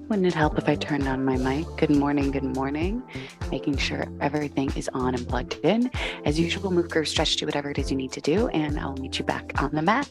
Wouldn't it help if I turned on my mic? Good morning, making sure everything is on and plugged in. As usual, move, curve, stretch, do whatever it is you need to do, and I'll meet you back on the mat.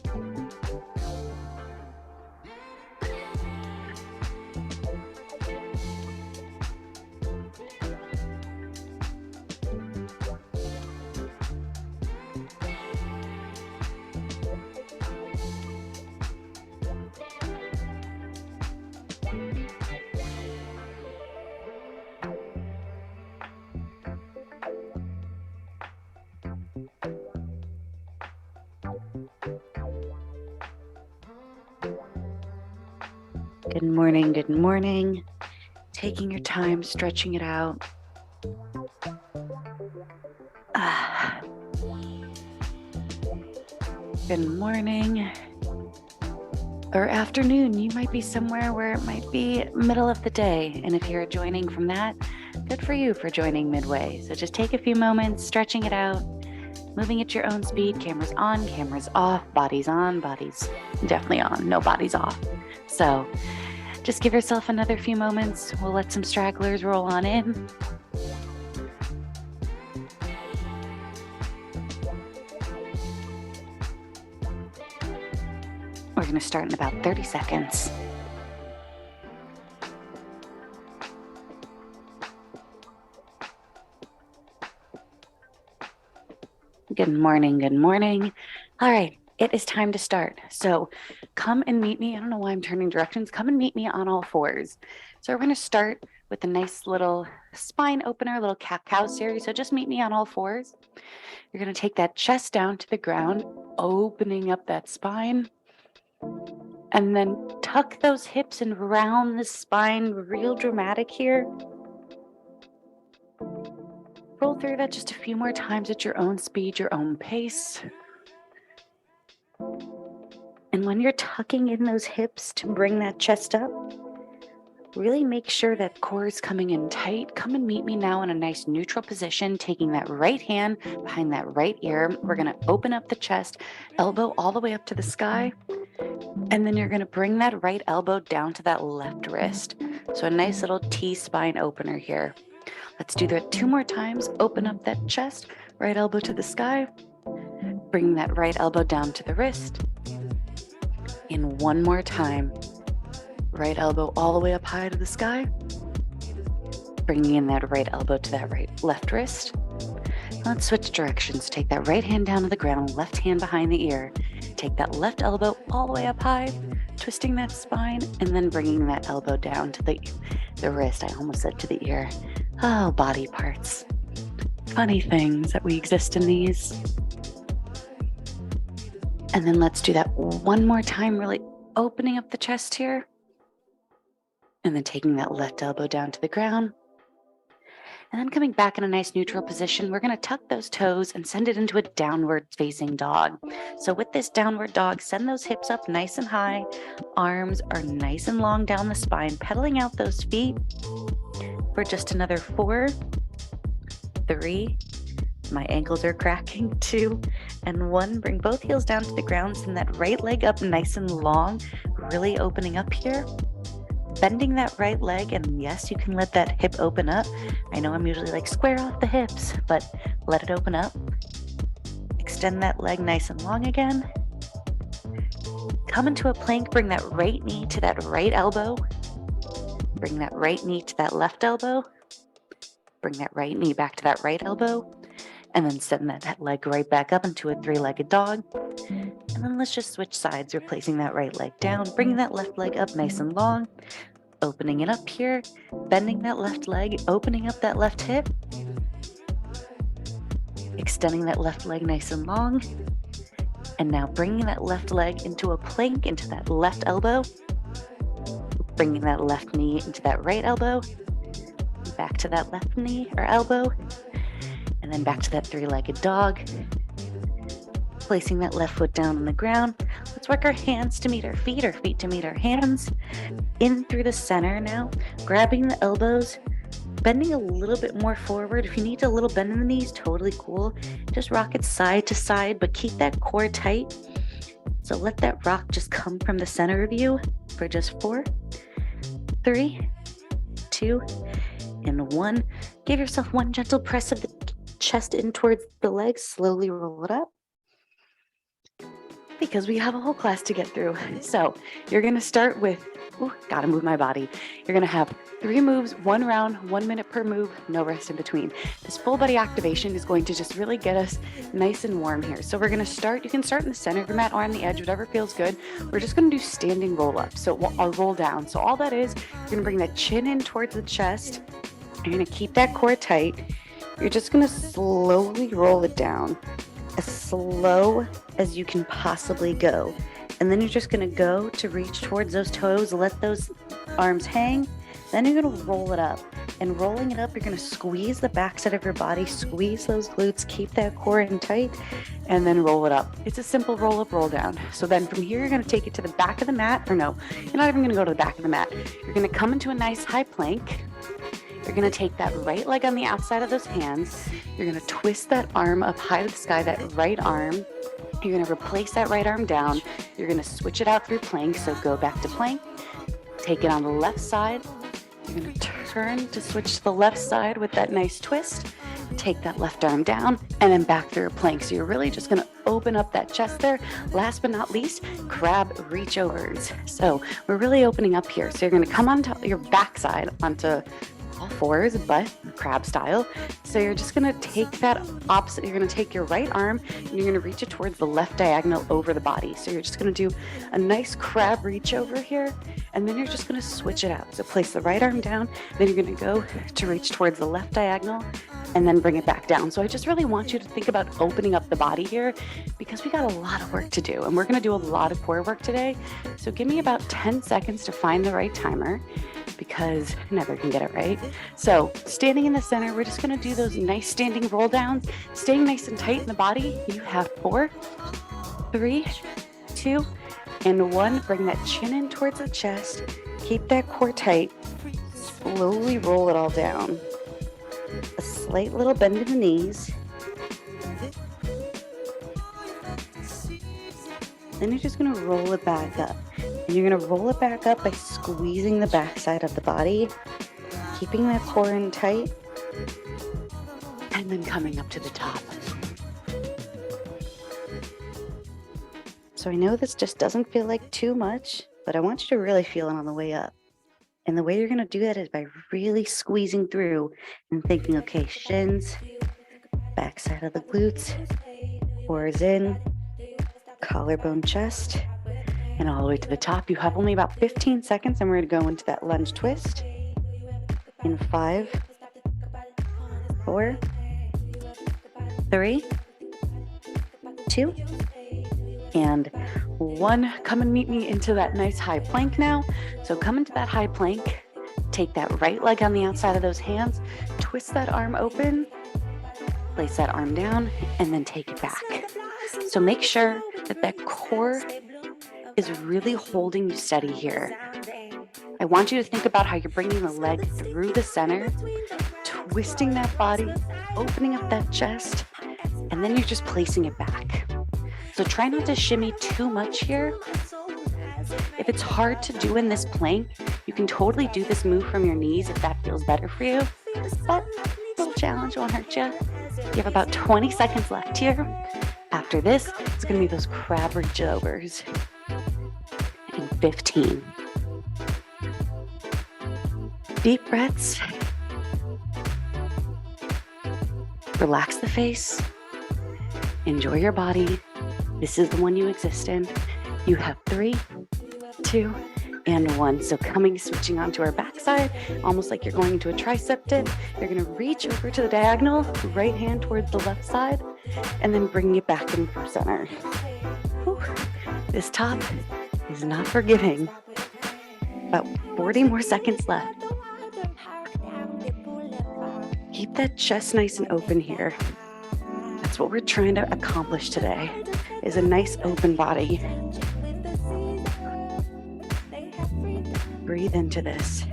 Good morning. Taking your time, stretching it out. Good morning or afternoon. You might be somewhere where it might be middle of the day. And if you're joining from that, good for you for joining midway. So just take a few moments, stretching it out, moving at your own speed. Cameras on, cameras off, bodies on, bodies definitely on, no bodies off. So just give yourself another few moments. We'll let some stragglers roll on in. We're going to start in about 30 seconds. Good morning. All right, it is time to start. So come and meet me. I don't know why I'm turning directions. Come and meet me on all fours. So we're going to start with a nice little spine opener, little cat-cow series. So just meet me on all fours. You're going to take that chest down to the ground, opening up that spine. And then tuck those hips and round the spine, real dramatic here. Roll through that just a few more times at your own speed, your own pace. And when you're tucking in those hips to bring that chest up, really make sure that core is coming in tight. Come and meet me now in a nice neutral position, taking that right hand behind that right ear. We're going to open up the chest, elbow all the way up to the sky. And then you're going to bring that right elbow down to that left wrist. So a nice little T-spine opener here. Let's do that 2 more times. Open up that chest, right elbow to the sky. Bring that right elbow down to the wrist. And 1 more time. Right elbow all the way up high to the sky. Bringing in that right elbow to that left wrist. Let's switch directions. Take that right hand down to the ground, left hand behind the ear. Take that left elbow all the way up high, twisting that spine, and then bringing that elbow down to the wrist. I almost said to the ear. Oh, body parts. Funny things that we exist in these. And then let's do that 1 more time, really opening up the chest here. And then taking that left elbow down to the ground. And then coming back in a nice neutral position, we're going to tuck those toes and send it into a downward facing dog. So with this downward dog, send those hips up nice and high. Arms are nice and long down the spine, pedaling out those feet for just another 4, 3, my ankles are cracking, 2, and 1. Bring both heels down to the ground, send that right leg up nice and long, really opening up here. Bending that right leg, and yes, you can let that hip open up. I know I'm usually like square off the hips, but let it open up. Extend that leg nice and long again. Come into a plank, bring that right knee to that right elbow. Bring that right knee to that left elbow. Bring that right knee back to that right elbow. And then send that leg right back up into a 3-legged dog. And then let's just switch sides, replacing that right leg down, bringing that left leg up nice and long, opening it up here, bending that left leg, opening up that left hip, extending that left leg nice and long, and now bringing that left leg into a plank, into that left elbow, bringing that left knee into that right elbow, back to that left knee or elbow, and then back to that 3-legged dog. Placing that left foot down on the ground. Let's work our hands to meet our feet to meet our hands. In through the center now, grabbing the elbows, bending a little bit more forward. If you need a little bend in the knees, totally cool. Just rock it side to side, but keep that core tight. So let that rock just come from the center of you for just 4, 3, 2, and 1. Give yourself one gentle press of the chest in towards the legs. Slowly roll it up, because we have a whole class to get through. So you're going to start with, gotta move my body. You're going to have 3 moves, 1 round, 1 minute per move, no rest in between. This full body activation is going to just really get us nice and warm here. So we're going to start, you can start in the center of your mat or on the edge, whatever feels good. We're just going to do standing roll up. So I'll roll down. So all that is, you're going to bring that chin in towards the chest. You're going to keep that core tight. You're just going to slowly roll it down, as slow as you can possibly go. And then you're just going to go to reach towards those toes, let those arms hang. Then you're going to roll it up. And rolling it up, you're going to squeeze the backside of your body, squeeze those glutes, keep that core in tight, and then roll it up. It's a simple roll up, roll down. So then from here, you're going to take it to the back of the mat, or no, you're not even going to go to the back of the mat. You're going to come into a nice high plank. You're going to take that right leg on the outside of those hands. You're going to twist that arm up high to the sky, that right arm. You're going to replace that right arm down. You're going to switch it out through plank. So go back to plank. Take it on the left side. You're going to turn to switch to the left side with that nice twist. Take that left arm down and then back through a plank. So you're really just going to open up that chest there. Last but not least, crab reach overs. So we're really opening up here. So you're going to come onto your backside onto all fours, but crab style. So you're just going to take that opposite. You're going to take your right arm and you're going to reach it towards the left diagonal over the body. So you're just going to do a nice crab reach over here. And then you're just going to switch it out. So place the right arm down, then you're going to go to reach towards the left diagonal and then bring it back down. So I just really want you to think about opening up the body here, because we got a lot of work to do and we're going to do a lot of core work today. So give me about 10 seconds to find the right timer, because I never can get it right. So standing in the center, we're just going to do those nice standing roll downs, staying nice and tight in the body. You have 4, 3, 2, and 1. Bring that chin in towards the chest. Keep that core tight. Slowly roll it all down. A slight little bend in the knees. Then you're just going to roll it back up. And you're going to roll it back up by squeezing the backside of the body, keeping that core in tight, and then coming up to the top. So I know this just doesn't feel like too much, but I want you to really feel it on the way up. And the way you're going to do that is by really squeezing through and thinking, okay, shins, backside of the glutes, oars in, collarbone, chest, and all the way to the top. You have only about 15 seconds and we're going to go into that lunge twist in 5, 4, 3, 2, and 1. Come and meet me into that nice high plank now. So come into that high plank, take that right leg on the outside of those hands, twist that arm open, place that arm down, and then take it back. So make sure that that core is really holding you steady here. I want you to think about how you're bringing the leg through the center, twisting that body, opening up that chest, and then you're just placing it back. So try not to shimmy too much here. If it's hard to do in this plank, you can totally do this move from your knees if that feels better for you. But a little challenge won't hurt you. You have about 20 seconds left here. After this, it's going to be those crab reach overs in 15. Deep breaths. Relax the face. Enjoy your body. This is the one you exist in. You have 3, 2, and 1. So switching onto our backside, almost like you're going into a tricep dip. You're going to reach over to the diagonal, right hand towards the left side, and then bring it back in for center. Whew. This top is not forgiving. About 40 more seconds left. Keep that chest nice and open here. That's what we're trying to accomplish today, is a nice open body. Breathe into this.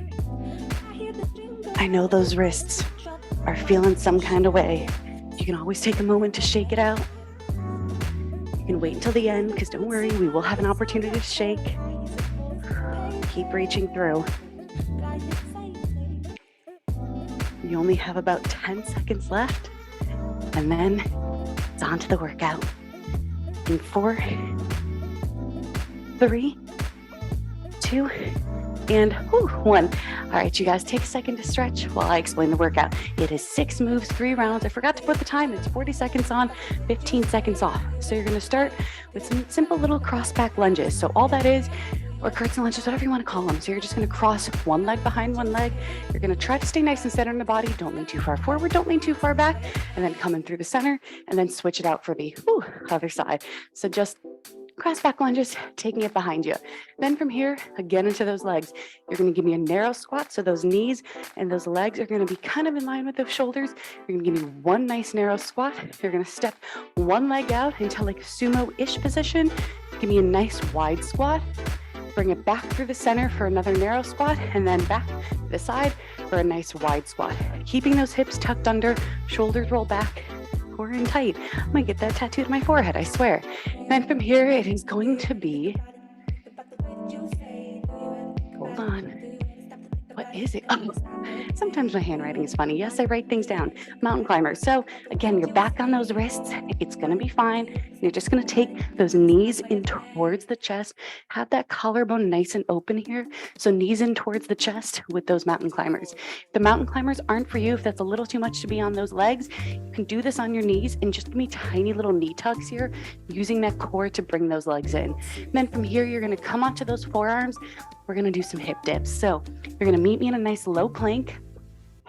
I know those wrists are feeling some kind of way. You can always take a moment to shake it out. You can wait until the end, because don't worry, we will have an opportunity to shake. Keep reaching through. You only have about 10 seconds left, and then it's on to the workout. In 4, 3, 2, and 1. All right, you guys, take a second to stretch while I explain the workout. It is 6 moves, 3 rounds. I forgot to put the time. It's 40 seconds on, 15 seconds off. So you're going to start with some simple little cross-back lunges. So all that is, or curts and lunges, whatever you want to call them. So you're just going to cross one leg behind one leg. You're going to try to stay nice and centered in the body. Don't lean too far forward. Don't lean too far back. And then come in through the center and then switch it out for the other side. So just cross-back lunges, taking it behind you. Then from here, again into those legs. You're going to give me a narrow squat. So those knees and those legs are going to be kind of in line with those shoulders. You're going to give me one nice narrow squat. You're going to step one leg out into like a sumo-ish position. Give me a nice wide squat. Bring it back through the center for another narrow squat, and then back to the side for a nice wide squat. Keeping those hips tucked under, shoulders roll back, core in tight. I'm gonna get that tattooed on my forehead, I swear. And then from here, it is going to be, hold on. What is it? Oh, sometimes my handwriting is funny. Yes, I write things down. Mountain climber. So again, you're back on those wrists. It's going to be fine. You're just going to take those knees in towards the chest. Have that collarbone nice and open here. So knees in towards the chest with those mountain climbers. If the mountain climbers aren't for you, if that's a little too much to be on those legs, you can do this on your knees and just give me tiny little knee tucks here, using that core to bring those legs in. And then from here, you're going to come onto those forearms. We're going to do some hip dips. So you're going to meet me in a nice low plank.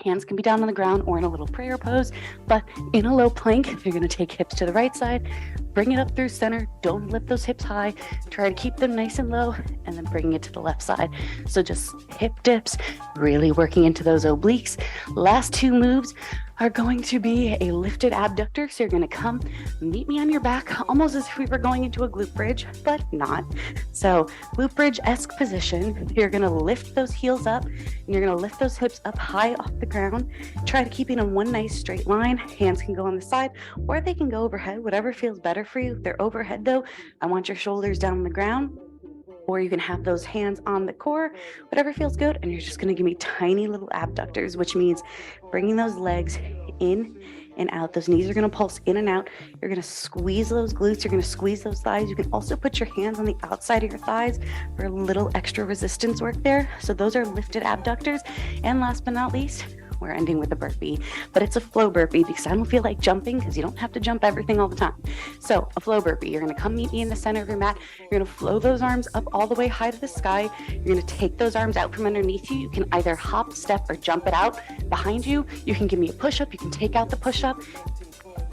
Hands can be down on the ground or in a little prayer pose, but in a low plank, you're going to take hips to the right side, bring it up through center. Don't lift those hips high. Try to keep them nice and low, and then bring it to the left side. So just hip dips, really working into those obliques. Last 2 moves are going to be a lifted abductor. So you're going to come meet me on your back, almost as if we were going into a glute bridge, but not. So glute bridge-esque position. You're going to lift those heels up, and you're going to lift those hips up high off the ground. Try to keep it in one nice straight line. Hands can go on the side, or they can go overhead, whatever feels better for you. If they're overhead though, I want your shoulders down on the ground. Or you can have those hands on the core, whatever feels good. And you're just going to give me tiny little abductors, which means bringing those legs in and out. Those knees are going to pulse in and out. You're going to squeeze those glutes. You're going to squeeze those thighs. You can also put your hands on the outside of your thighs for a little extra resistance work there. So those are lifted abductors. And last but not least, we're ending with a burpee, but it's a flow burpee because I don't feel like jumping, because you don't have to jump everything all the time. So a flow burpee, you're going to come meet me in the center of your mat. You're going to flow those arms up all the way high to the sky. You're going to take those arms out from underneath you. You can either hop, step, or jump it out behind you. You can give me a push-up. You can take out the push-up.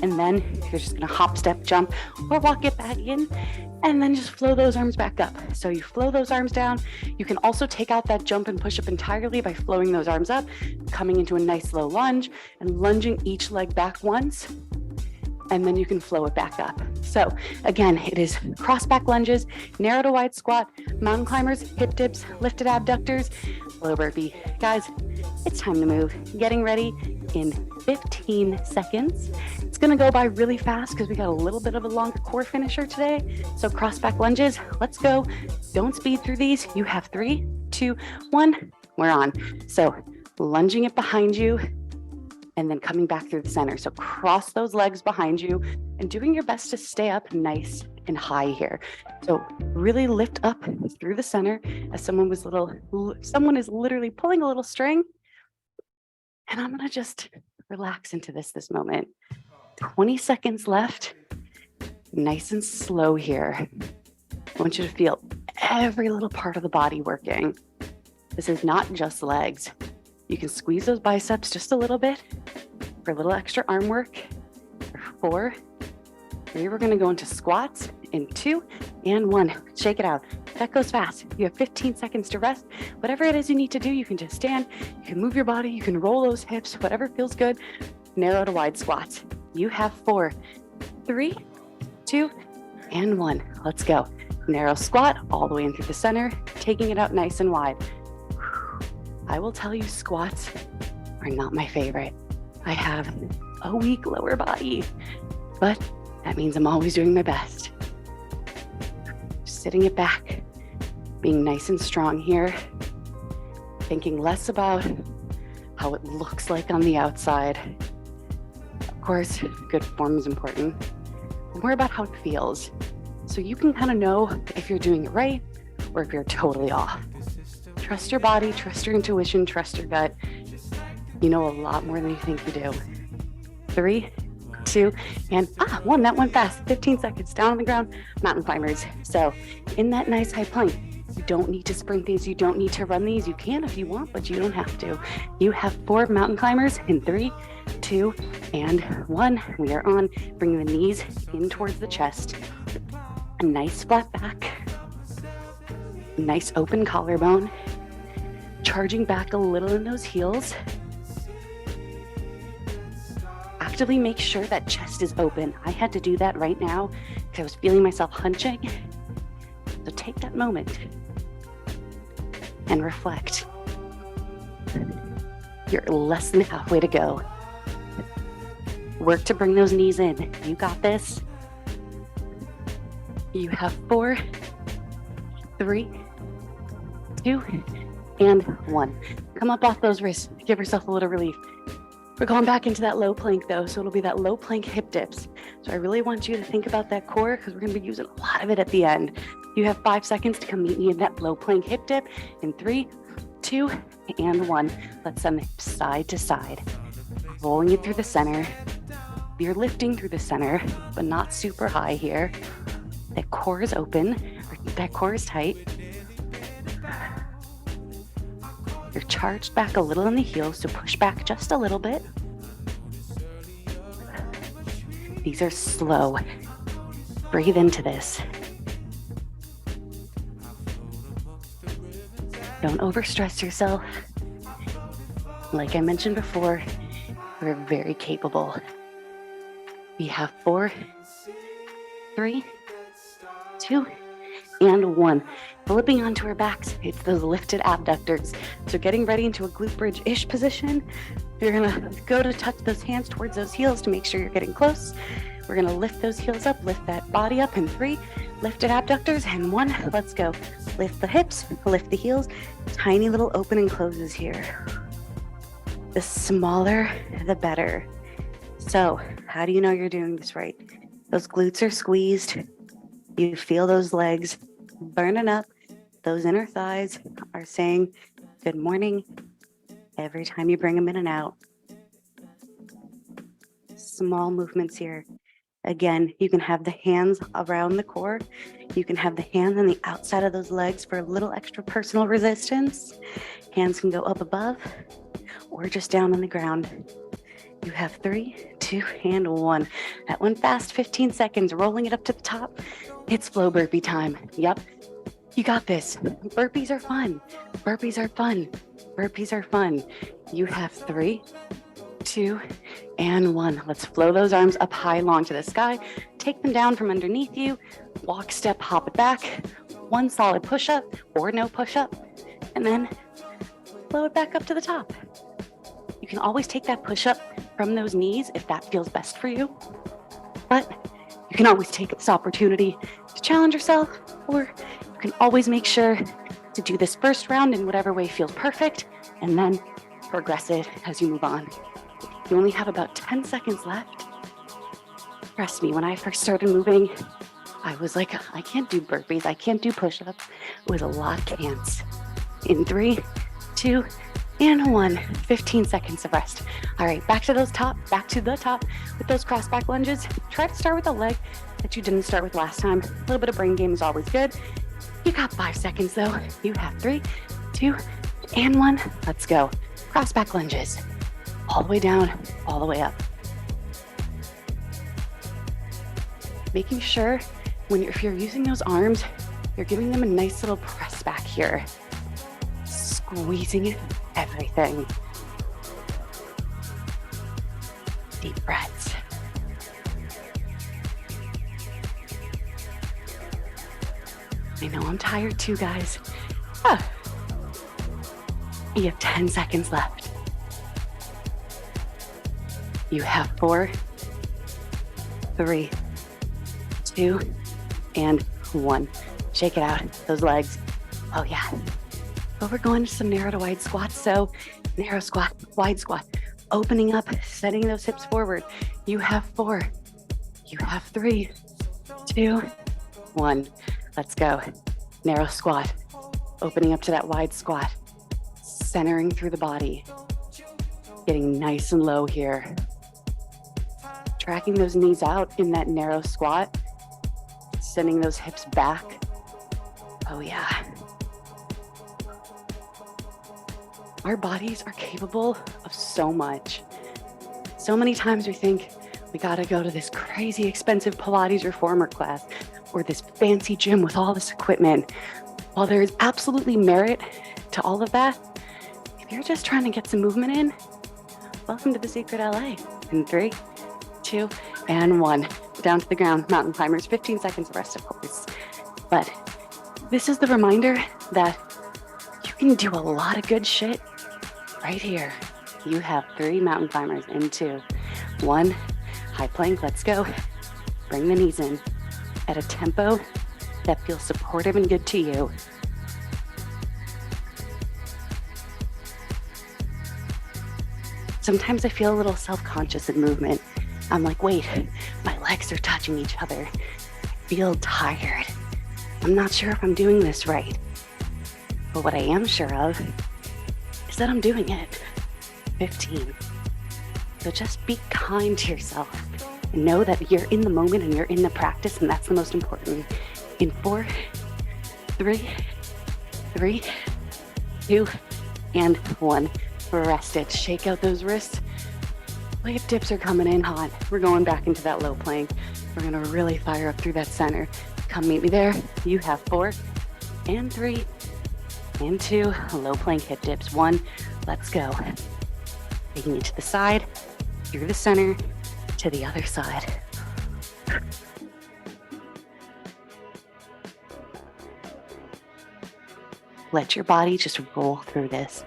And then you're just going to hop, step, jump, or walk it back in, and then just flow those arms back up. So you flow those arms down. You can also take out that jump and push up entirely by flowing those arms up, coming into a nice low lunge and lunging each leg back once, and then you can flow it back up. So again, it is cross back lunges, narrow to wide squat, mountain climbers, hip dips, lifted abductors, low burpee. Guys, it's time to move. Getting ready in 15 seconds. It's gonna go by really fast because we got a little bit of a longer core finisher today. So cross back lunges, let's go. Don't speed through these. You have 3, 2, 1, we're on. So lunging it behind you, and then coming back through the center. So cross those legs behind you and doing your best to stay up nice and high here. So really lift up through the center as someone is literally pulling a little string. And I'm gonna just relax into this moment. 20 seconds left, nice and slow here. I want you to feel every little part of the body working. This is not just legs. You can squeeze those biceps just a little bit for a little extra arm work. For 4, 3, we're gonna go into squats in 2 and 1. Shake it out. That goes fast. You have 15 seconds to rest. Whatever it is you need to do, you can just stand, you can move your body, you can roll those hips, whatever feels good. Narrow to wide squats. You have 4, 3, 2, and 1. Let's go. Narrow squat all the way in through the center, taking it out nice and wide. I will tell you, squats are not my favorite. I have a weak lower body, but that means I'm always doing my best. Sitting it back, being nice and strong here, thinking less about how it looks like on the outside. Of course, good form is important. More about how it feels. So you can kind of know if you're doing it right or if you're totally off. Trust your body, trust your intuition, trust your gut. You know a lot more than you think you do. 3, 2, and 1. That went fast. 15 seconds down on the ground, mountain climbers. So in that nice high plank, you don't need to sprint these. You don't need to run these. You can if you want, but you don't have to. You have 4 mountain climbers in 3, 2, and 1. We are on. Bring the knees in towards the chest. A nice flat back. Nice open collarbone. Charging back a little in those heels. Actively make sure that chest is open. I had to do that right now because I was feeling myself hunching. So take that moment and reflect. You're less than halfway to go. Work to bring those knees in. You got this. You have 4, 3, 2, and 1. Come up off those wrists. Give yourself a little relief. We're going back into that low plank though, so it'll be that low plank hip dips. So I really want you to think about that core because we're going to be using a lot of it at the end. You have 5 seconds to come meet me in that low plank hip dip in 3, 2, and 1. Let's send the hips side to side. Rolling it through the center. You're lifting through the center, but not super high here. That core is open, that core is tight. You're charged back a little in the heels, so push back just a little bit. These are slow. Breathe into this. Don't overstress yourself. Like I mentioned before, we're very capable. We have 4, 3, 2, and 1. Flipping onto our backs, it's those lifted abductors. So getting ready into a glute bridge-ish position. You're gonna go to touch those hands towards those heels to make sure you're getting close. We're gonna lift those heels up, lift that body up in 3, lifted abductors, and 1, let's go. Lift the hips, lift the heels, tiny little open and closes here. The smaller, the better. So how do you know you're doing this right? Those glutes are squeezed. You feel those legs burning up. Those inner thighs are saying good morning every time you bring them in and out. Small movements here. Again, you can have the hands around the core. You can have the hands on the outside of those legs for a little extra personal resistance. Hands can go up above or just down on the ground. You have 3, 2, and 1. That went fast, 15 seconds, rolling it up to the top. It's flow burpee time. Yep, you got this. Burpees are fun. Burpees are fun. Burpees are fun. You have 3, 2, and 1. Let's flow those arms up high, long to the sky. Take them down from underneath you. Walk, step, hop it back. 1 solid push-up or no push-up. And then flow it back up to the top. You can always take that push-up from those knees if that feels best for you. But you can always take this opportunity to challenge yourself, or you can always make sure to do this first round in whatever way feels perfect, and then progress it as you move on. You only have about 10 seconds left. Trust me, when I first started moving, I was like, I can't do burpees, I can't do push-ups. It was a lot of can'ts. In 3, 2, and 1. 15 seconds of rest. All right, back to the top with those crossback lunges. Try to start with a leg that you didn't start with last time. A little bit of brain game is always good. You got 5 seconds though. You have 3, 2, and 1. Let's go. Crossback lunges. All the way down, all the way up. Making sure if you're using those arms, you're giving them a nice little press back here. Squeezing everything. Deep breaths. I know I'm tired too, guys. You have 10 seconds left. You have 4, 3, 2, and 1. Shake it out, those legs. Oh yeah. But we're going to some narrow to wide squats. So narrow squat, wide squat, opening up, setting those hips forward. You have 4, you have 3, 2, 1. Let's go. Narrow squat, opening up to that wide squat, centering through the body, getting nice and low here. Tracking those knees out in that narrow squat, sending those hips back. Oh yeah. Our bodies are capable of so much. So many times we think we gotta go to this crazy expensive Pilates reformer class or this fancy gym with all this equipment. While there is absolutely merit to all of that, if you're just trying to get some movement in, welcome to TheSecret.LA. In 3, 2, and 1. Down to the ground, mountain climbers, 15 seconds of rest, of course. But this is the reminder that you can do a lot of good shit right here. You have 3 mountain climbers in 2. 1, high plank, let's go. Bring the knees in at a tempo that feels supportive and good to you. Sometimes I feel a little self-conscious in movement. I'm like, wait, my legs are touching each other. I feel tired. I'm not sure if I'm doing this right. But what I am sure of is that I'm doing it. 15. So just be kind to yourself and know that you're in the moment and you're in the practice, and that's the most important. In 4, 3, 2, and 1. Rest it. Shake out those wrists. Leg dips are coming in hot. We're going back into that low plank. We're gonna really fire up through that center. Come meet me there. You have 4, and 3, and 2. Low plank hip dips. 1. Let's go. Taking it to the side, through the center, to the other side. Let your body just roll through this.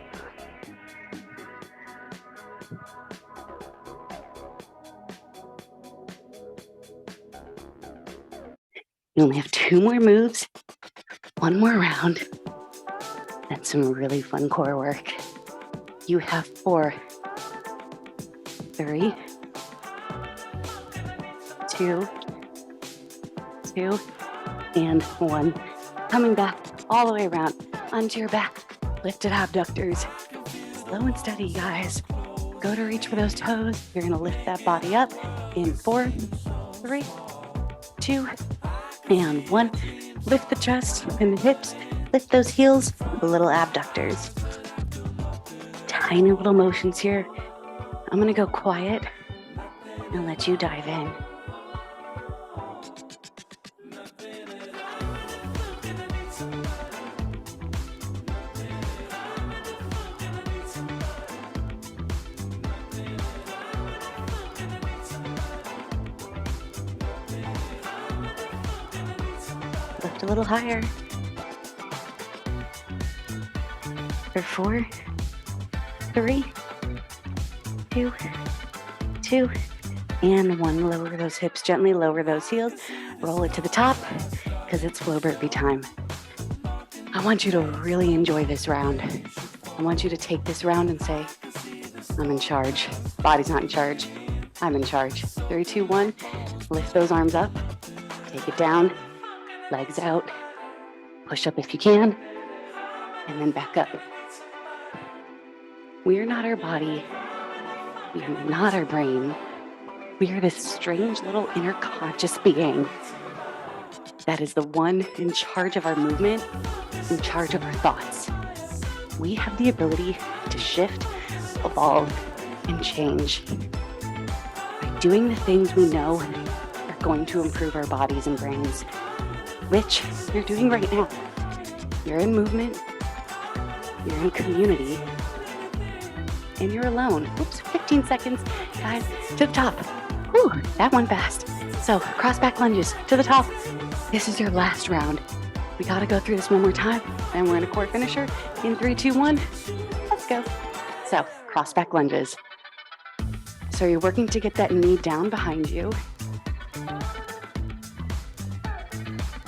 You only have 2 more moves, 1 more round, and some really fun core work. You have 4, 3, 2, and 1. Coming back all the way around onto your back. Lifted abductors. Slow and steady, guys. Go to reach for those toes. You're gonna lift that body up in 4, 3, 2, and 1. Lift the chest and the hips. Lift those heels, the little abductors. Tiny little motions here. I'm gonna go quiet and let you dive in. Lift a little higher. For 4, 3, 2, and 1. Lower those hips gently, lower those heels, roll it to the top because it's flow burpee time. I want you to really enjoy this round. I want you to take this round and say, I'm in charge. Body's not in charge. I'm in charge. 3, 2, 1. Lift those arms up. Take it down. Legs out. Push up if you can. And then back up. We are not our body. We are not our brain. We are this strange little inner conscious being that is the one in charge of our movement, in charge of our thoughts. We have the ability to shift, evolve, and change by doing the things we know are going to improve our bodies and brains, which you're doing right now. You're in movement, you're in community, and you're alone. Oops, 15 seconds, guys, to the top. Whew, that went fast. So, crossback lunges to the top. This is your last round. We gotta go through this one more time, and we're in a core finisher in 3, 2, 1. Let's go. So, crossback lunges. So you're working to get that knee down behind you.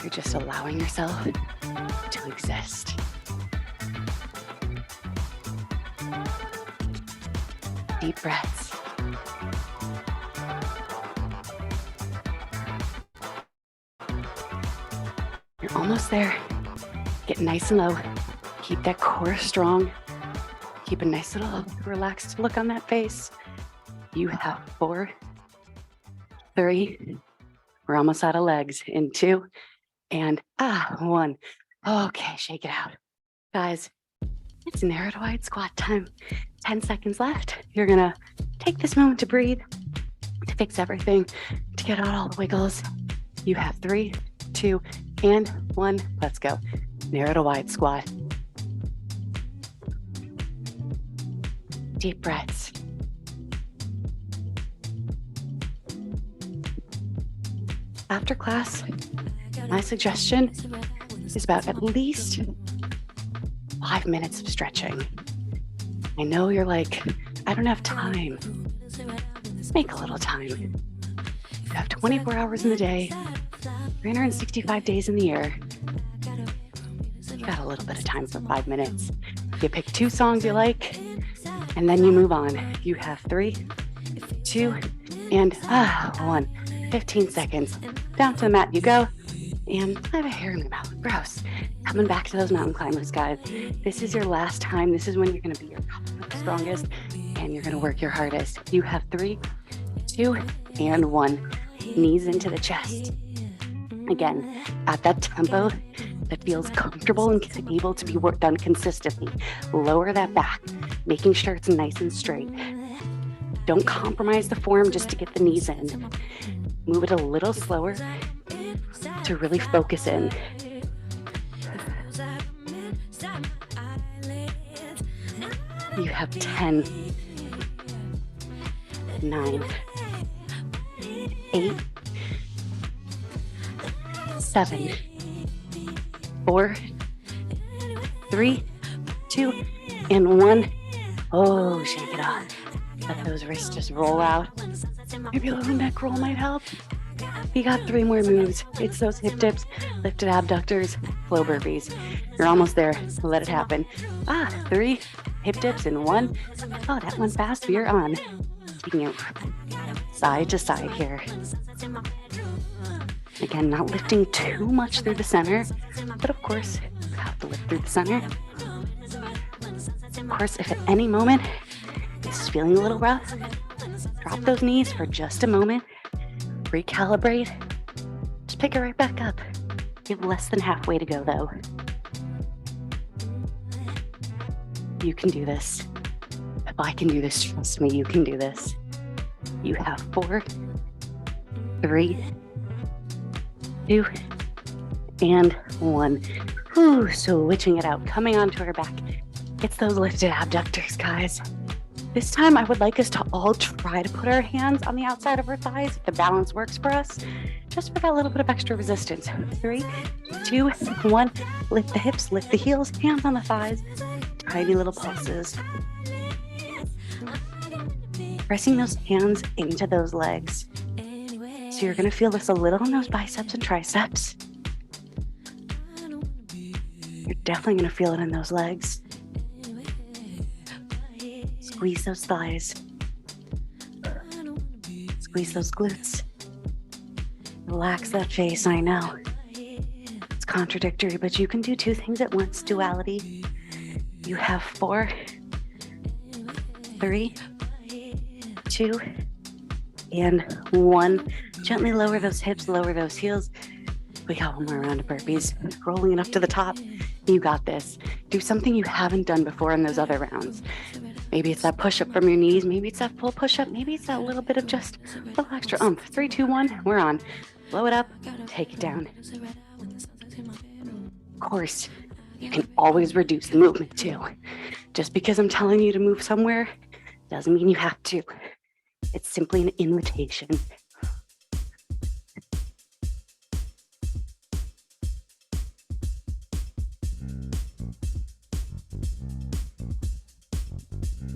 You're just allowing yourself to exist. Deep breaths. You're almost there. Get nice and low. Keep that core strong. Keep a nice little relaxed look on that face. You have 4, 3, we're almost out of legs in 2, and 1. Okay, shake it out. Guys, it's narrow to wide squat time. 10 seconds left. You're gonna take this moment to breathe, to fix everything, to get out all the wiggles. You have 3, 2, and 1. Let's go. Narrow to wide squat. Deep breaths. After class, my suggestion is about at least 5 minutes of stretching. I know you're like, I don't have time. Make a little time. You have 24 hours in the day, 365 days in the year. You got a little bit of time for 5 minutes. You pick 2 songs you like, and then you move on. You have 3, 2, and 1. 15 seconds. Down to the mat you go. And I have a hair in my mouth. Gross. Coming back to those mountain climbers, guys. This is your last time. This is when you're going to be your strongest and you're going to work your hardest. You have 3, 2, and 1. Knees into the chest. Again, at that tempo that feels comfortable and able to be worked done consistently. Lower that back, making sure it's nice and straight. Don't compromise the form just to get the knees in. Move it a little slower to really focus in. You have 10, 9, 8, 7, 4, 3, 2, and 1. Oh, shake it off. Let those wrists just roll out. Maybe a little neck roll might help. You got 3 more moves. It's those hip dips, lifted abductors, flow burpees. You're almost there. Let it happen. 3 hip dips and 1. Oh, that went fast. We're on. Taking it side to side here. Again, not lifting too much through the center, but of course, you have to lift through the center. Of course, if at any moment this is feeling a little rough, drop those knees for just a moment, recalibrate, just pick it right back up. You have less than halfway to go though. You can do this. If I can do this, trust me, you can do this. You have 4, 3, 2, and 1. Whew, switching it out, coming onto our back. It's those lifted abductors, guys. This time I would like us to all try to put our hands on the outside of our thighs if the balance works for us, just for that little bit of extra resistance. 3, 2, 1, lift the hips, lift the heels, hands on the thighs, tiny little pulses. Pressing those hands into those legs. So you're gonna feel this a little in those biceps and triceps. You're definitely gonna feel it in those legs. Squeeze those thighs. Squeeze those glutes. Relax that face, I know. It's contradictory, but you can do 2 things at once, duality. You have 4, 3, 2, and 1. Gently lower those hips, lower those heels. We got 1 more round of burpees. Rolling it up to the top. You got this. Do something you haven't done before in those other rounds. Maybe it's that push-up from your knees. Maybe it's that full push-up. Maybe it's that little bit of just a little extra 3, 2, 1, we're on. Blow it up, take it down. Of course, you can always reduce the movement too. Just because I'm telling you to move somewhere doesn't mean you have to. It's simply an invitation.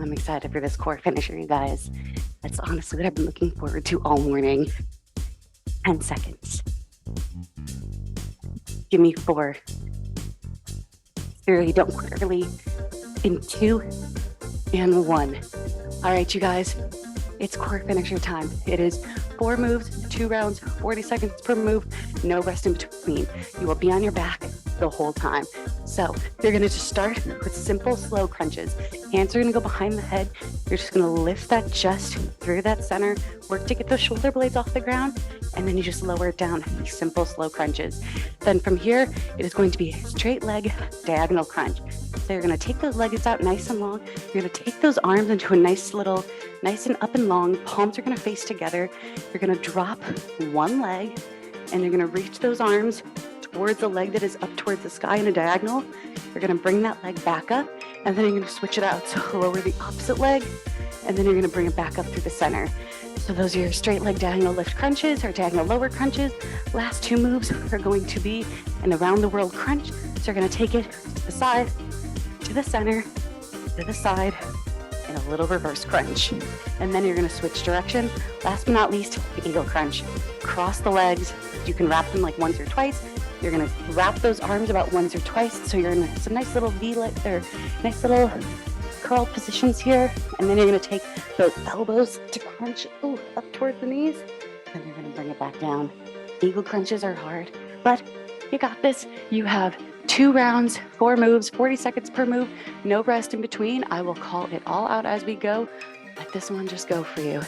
I'm excited for this core finisher, you guys. That's honestly what I've been looking forward to all morning. 10 seconds. Give me 4, 3, don't quit early. In 2, and 1. All right, you guys, it's core finisher time. It is 4 moves, 2 rounds, 40 seconds per move, no rest in between. You will be on your back the whole time. So you're gonna just start with simple, slow crunches. Hands are gonna go behind the head. You're just gonna lift that chest through that center, work to get those shoulder blades off the ground, and then you just lower it down, simple, slow crunches. Then from here, it is going to be a straight leg, diagonal crunch. So you're gonna take those legs out nice and long. You're gonna take those arms into a nice and up and long. Palms are gonna face together. You're gonna drop one leg, and you're gonna reach those arms towards the leg that is up towards the sky in a diagonal. You're gonna bring that leg back up, and then you're gonna switch it out. So lower the opposite leg, and then you're gonna bring it back up through the center. So those are your straight leg diagonal lift crunches or diagonal lower crunches. Last 2 moves are going to be an around the world crunch. So you're gonna take it to the side, to the center, to the side, and a little reverse crunch. And then you're gonna switch direction. Last but not least, the eagle crunch. Cross the legs. You can wrap them like once or twice. You're gonna wrap those arms about once or twice. So you're in some nice little V-lit or nice little curl positions here. And then you're gonna take those elbows to crunch up towards the knees. Then you're gonna bring it back down. Eagle crunches are hard, but you got this. You have 2 rounds, 4 moves, 40 seconds per move, no rest in between. I will call it all out as we go. Let this one just go for you.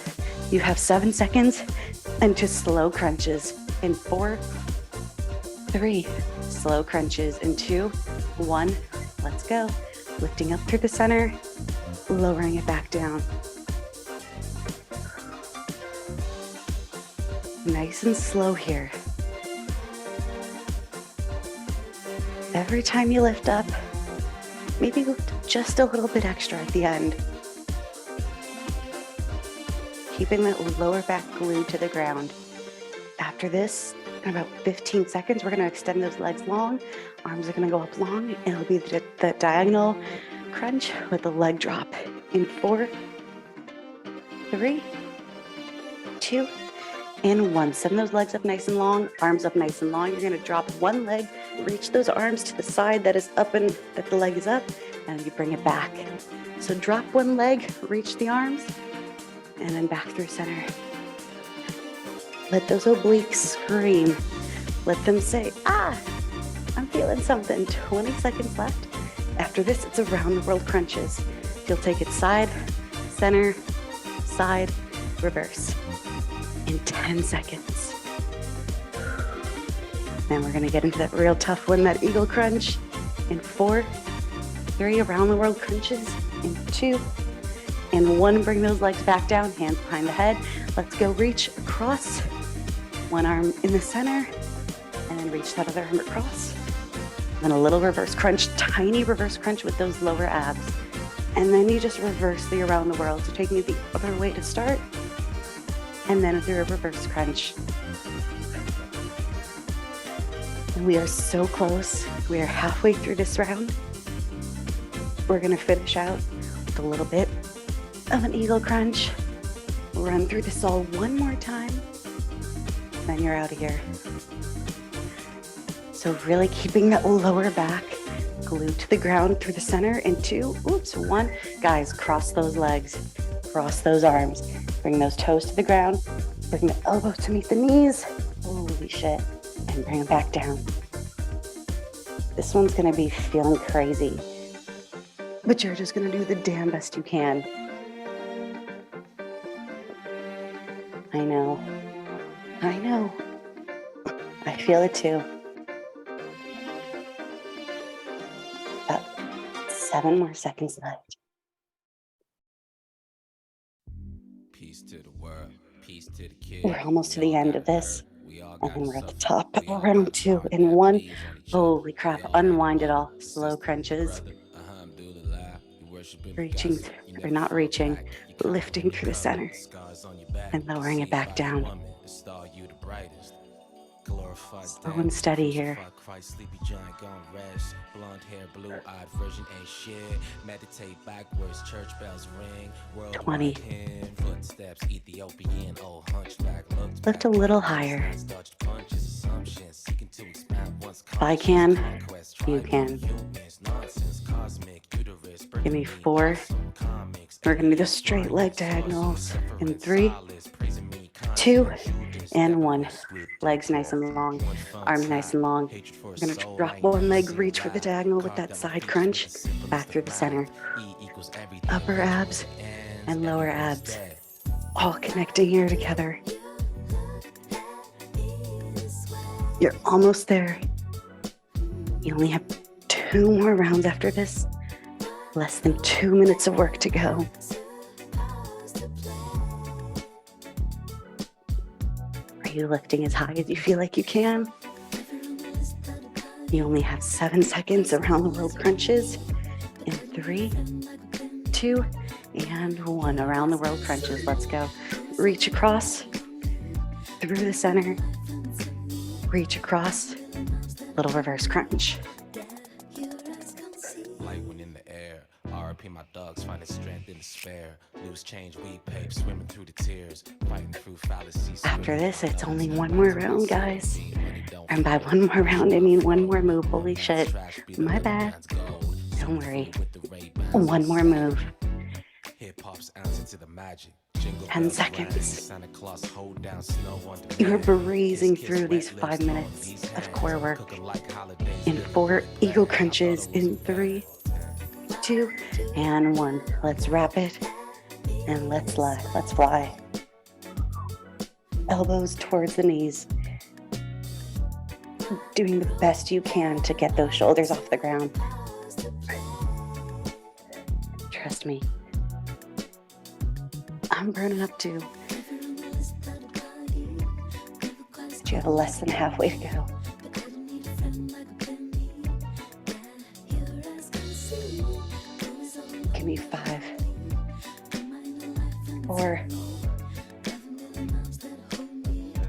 You have 7 seconds and just slow crunches in 4, 3, slow crunches in 2, 1, let's go. Lifting up through the center, lowering it back down. Nice and slow here. Every time you lift up, maybe lift just a little bit extra at the end. Keeping that lower back glued to the ground. After this, in about 15 seconds, we're gonna extend those legs long. Arms are gonna go up long, and it'll be the diagonal crunch with the leg drop in 4, 3, 2, and 1. Send those legs up nice and long, arms up nice and long. You're gonna drop one leg, reach those arms to the side that is up and that the leg is up, and you bring it back. So drop one leg, reach the arms, and then back through center. Let those obliques scream. Let them say, I'm feeling something. 20 seconds left. After this, it's around the world crunches. You'll take it side, center, side, reverse in 10 seconds. Then we're gonna get into that real tough one, that eagle crunch in 4, 3 around the world crunches in 2, and 1. Bring those legs back down, hands behind the head. Let's go reach across, one arm in the center, and then reach that other arm across. Then a little reverse crunch, tiny reverse crunch with those lower abs. And then you just reverse the around the world. So taking it the other way to start, and then through a reverse crunch. And we are so close. We are halfway through this round. We're gonna finish out with a little bit of an eagle crunch. Run through this all one more time, then you're out of here. So really keeping that lower back glued to the ground through the center in 2, 1. Guys, cross those legs, cross those arms, bring those toes to the ground, bring the elbows to meet the knees, holy shit, and bring them back down. This one's gonna be feeling crazy, but you're just gonna do the damn best you can. I know. I feel it too. About 7 more seconds left. Peace to the world, peace to the kids. We're almost to the end of this, and then we're at the top of round 2 in 1. Holy crap, unwind it all. Slow crunches. Reaching, or not reaching, lifting through the center and lowering it back down. Slow and steady here. 20. Lift a little higher. If I can, you can. Give me 4, We're going to do the straight leg diagonals in 3, 2, and 1. Legs nice and long, arms nice and long. We're going to drop one leg, reach for the diagonal with that side crunch, back through the center. Upper abs and lower abs, all connecting here together. You're almost there. You only have 2 more rounds after this. Less than 2 minutes of work to go. Are you lifting as high as you feel like you can? You only have 7 seconds around the world crunches. In 3, 2, and 1. Around the world crunches. Let's go. Reach across through the center. Reach across. Little reverse crunch. Light when in the air. RP my dogs finding strength in despair. Loose change, weed pape, swimming through the tears. Fighting through fallacies. After this, it's only 1 more round, guys. And by 1 more round, I mean 1 more move. Holy shit. My bad. Don't worry. 1 more move. 10 seconds. You're breezing through these 5 minutes of core work. In 4 ego crunches in 3, 2, and 1. Let's wrap it and let's fly. Let's fly. Elbows towards the knees. Doing the best you can to get those shoulders off the ground. Trust me. I'm burning up too. But you have less than halfway to go. Give me 5, 4,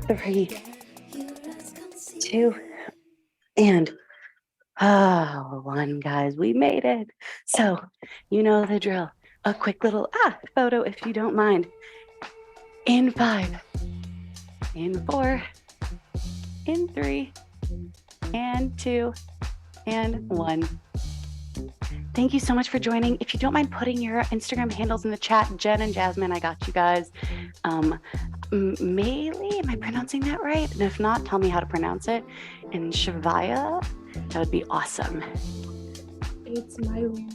3, 2, and 1, guys. We made it. So, you know the drill. A quick little photo if you don't mind. In 5, in 4, in 3, and 2, and 1. Thank you so much for joining. If you don't mind putting your Instagram handles in the chat, Jen and Jasmine, I got you guys. Maylee, am I pronouncing that right? And if not, tell me how to pronounce it. And Shavaya, that would be awesome. It's Miley.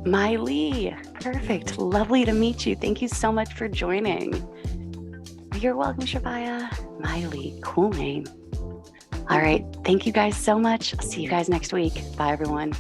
Miley, perfect. Lovely to meet you. Thank you so much for joining. You're welcome, Shavaya. Miley, cool name. All right. Thank you guys so much. I'll see you guys next week. Bye, everyone.